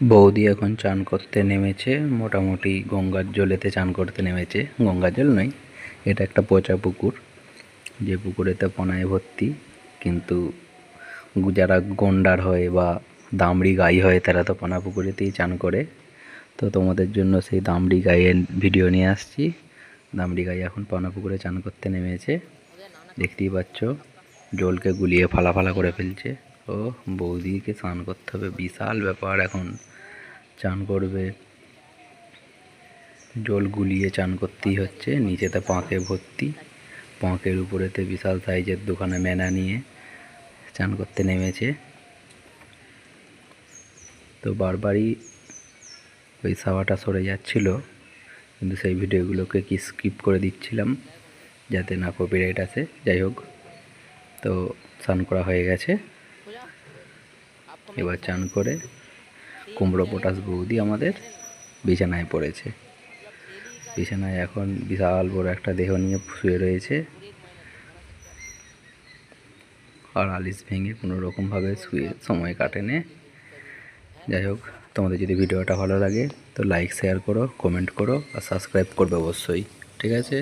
বৌদি এখন চান করতে নেমেছে, মোটামুটি গঙ্গার জলেতে চান করতে নেমেছে। গঙ্গার জল নয়, এটা একটা পচা পুকুর, যে পুকুরেতে পনায় ভর্তি। কিন্তু যারা গন্ডার হয় বা দামড়ি গাই হয় তারা তো পনা পুকুরেতেই চান করে। তো তোমাদের জন্য সেই দামড়ি গাইয়ের ভিডিও নিয়ে আসছি। দামড়ি গাই এখন পনা পুকুরে চান করতে নেমেছে, দেখতেই পাচ্ছ। জলকে গুলিয়ে ফালা ফালা করে ফেলছে। ও বৌদিকে স্নান করতে হবে, বিশাল ব্যাপার। এখন চান করবে, জল গুলিয়ে চান করতেই হচ্ছে। নিচেতে পাঁকে ভর্তি, পাঁকের উপরেতে বিশাল সাইজের দোকানে মেনা নিয়ে চান করতে নেমেছে। তো বারবারই ওই সাওয়াটা সরে যাচ্ছিল, কিন্তু সেই ভিডিওগুলোকে কি স্কিপ করে দিচ্ছিলাম যাতে না কপিরাইট আসে। যাই হোক, তো স্নান করা হয়ে গেছে। এবার চান করে কুমড়ো পটাশ বৌদি আমাদের বিছানায় পড়েছে। বিছানায় এখন বিশাল বড় একটা দেহ নিয়ে শুয়ে রয়েছে, আর আলিশ ভেঙে কোনো রকমভাবে শুয়ে সময় কাটেনে। যাই হোক, তোমাদের যদি ভিডিওটা ভালো লাগে তো লাইক শেয়ার করো, কমেন্ট করো আর সাবস্ক্রাইব করবে অবশ্যই। ঠিক আছে।